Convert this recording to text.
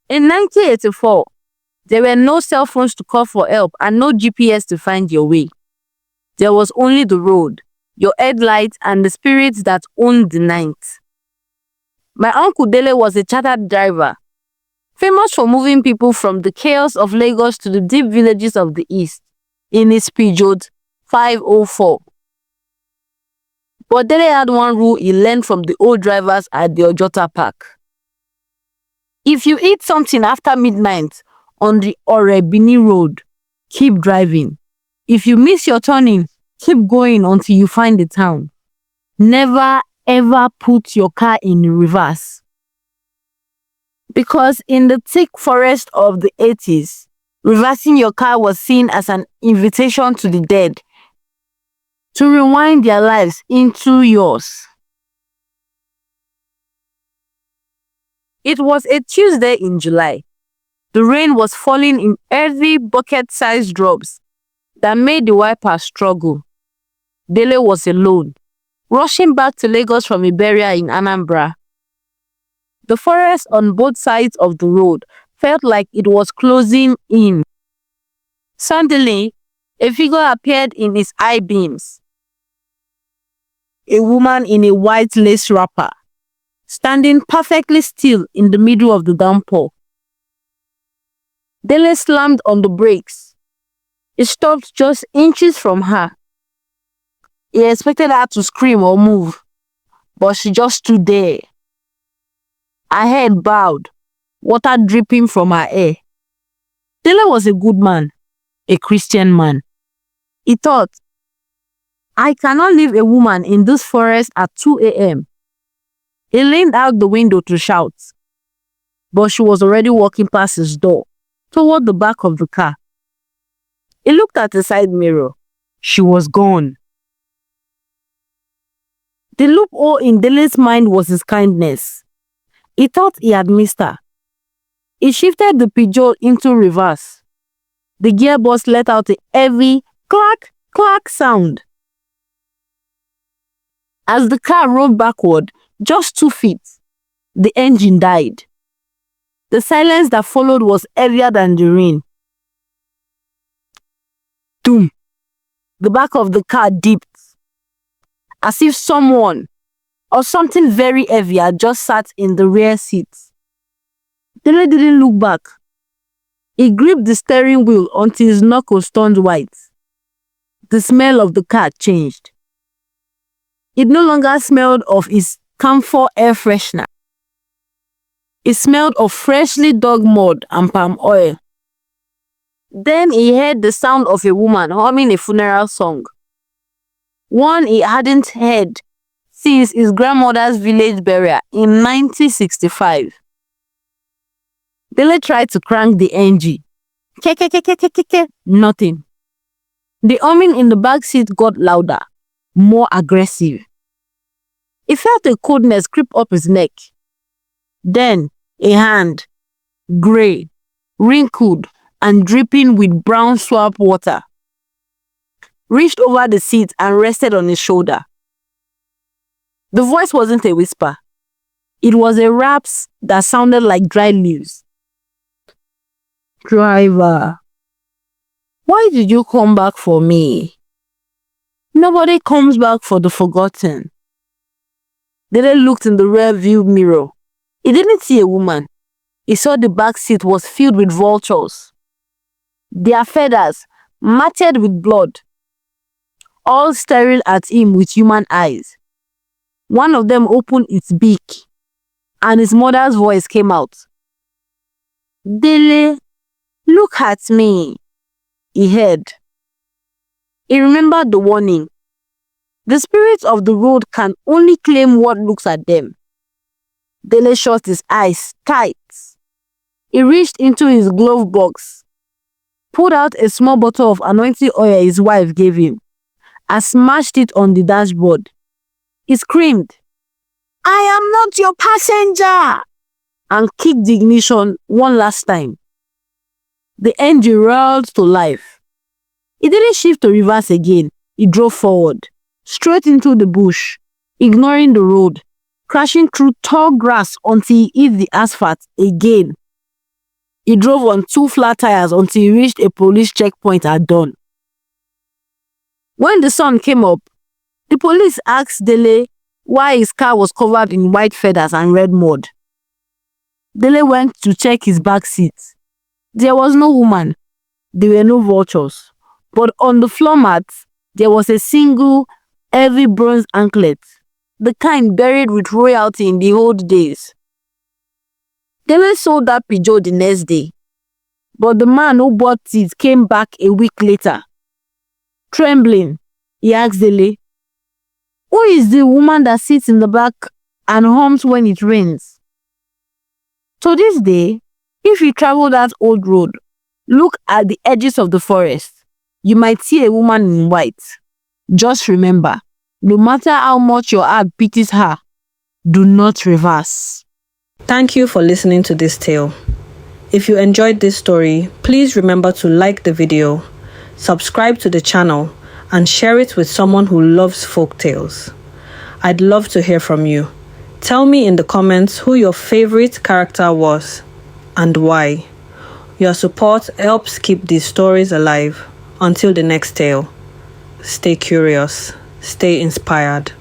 In 1984, there were no cell phones to call for help and no GPS to find your way. There was only the road, your headlights, and the spirits that owned the night. My uncle Dele was a chartered driver, famous for moving people from the chaos of Lagos to the deep villages of the East in his Peugeot 504. But Dele had one rule he learned from the old drivers at the Ojota Park. If you eat something after midnight on the Orebini Road, keep driving. If you miss your turning, keep going until you find the town. Never ever put your car in reverse. Because in the thick forest of the 80s, reversing your car was seen as an invitation to the dead to rewind their lives into yours. It was a Tuesday in July. The rain was falling in heavy bucket-sized drops that made the wiper struggle. Dele was alone, rushing back to Lagos from Iberia in Anambra. The forest on both sides of the road felt like it was closing in. Suddenly, a figure appeared in his eye beams. A woman in a white lace wrapper, standing perfectly still in the middle of the downpour. Dele slammed on the brakes. He stopped just inches from her. He expected her to scream or move, but she just stood there. Her head bowed, water dripping from her hair. Dele was a good man, a Christian man. He thought, I cannot leave a woman in this forest at 2 a.m. He leaned out the window to shout, but she was already walking past his door, toward the back of the car. He looked at the side mirror. She was gone. The loophole in Dele's mind was his kindness. He thought he had missed her. He shifted the Peugeot into reverse. The gearbox let out a heavy clack, clack sound. As the car rolled backward, just 2 feet, the engine died. The silence that followed was heavier than the rain. Doom! The back of the car dipped, as if someone or something very heavy had just sat in the rear seat. Dele didn't look back. He gripped the steering wheel until his knuckles turned white. The smell of the car changed. It no longer smelled of his camphor air freshener. It smelled of freshly dug mud and palm oil. Then he heard the sound of a woman humming a funeral song. One he hadn't heard since his grandmother's village burial in 1965. Dele tried to crank the engine. Nothing. The humming in the back seat got louder, more aggressive. He felt a coldness creep up his neck. Then a hand, grey, wrinkled, and dripping with brown swamp water, reached over the seat and rested on his shoulder. The voice wasn't a whisper. It was a rasp that sounded like dry leaves. Driver, why did you come back for me? Nobody comes back for the forgotten. Dele looked in the rear view mirror. He didn't see a woman. He saw the back seat was filled with vultures. Their feathers matted with blood, all staring at him with human eyes. One of them opened its beak, and his mother's voice came out. Dele, look at me, he heard. He remembered the warning. The spirits of the road can only claim what looks at them. Dele shut his eyes tight. He reached into his glove box, pulled out a small bottle of anointing oil his wife gave him, and smashed it on the dashboard. He screamed, I am not your passenger! And kicked the ignition one last time. The engine roared to life. He didn't shift to reverse again. He drove forward, straight into the bush, ignoring the road, crashing through tall grass until he hit the asphalt again. He drove on 2 flat tires until he reached a police checkpoint at dawn. When the sun came up, the police asked Dele why his car was covered in white feathers and red mud. Dele went to check his back seat. There was no woman. There were no vultures. But on the floor mat, there was a single, heavy bronze anklet, the kind buried with royalty in the old days. Dele sold that Peugeot the next day, but the man who bought it came back a week later. Trembling, he asked Dele, "Who is the woman that sits in the back and hums when it rains?" To this day, if you travel that old road, look at the edges of the forest, you might see a woman in white. Just remember, no matter how much your heart pities her, do not reverse. Thank you for listening to this tale. If you enjoyed this story, please remember to like the video, subscribe to the channel, and share it with someone who loves folk tales. I'd love to hear from you. Tell me in the comments who your favorite character was and why. Your support helps keep these stories alive. Until the next tale, stay curious, stay inspired.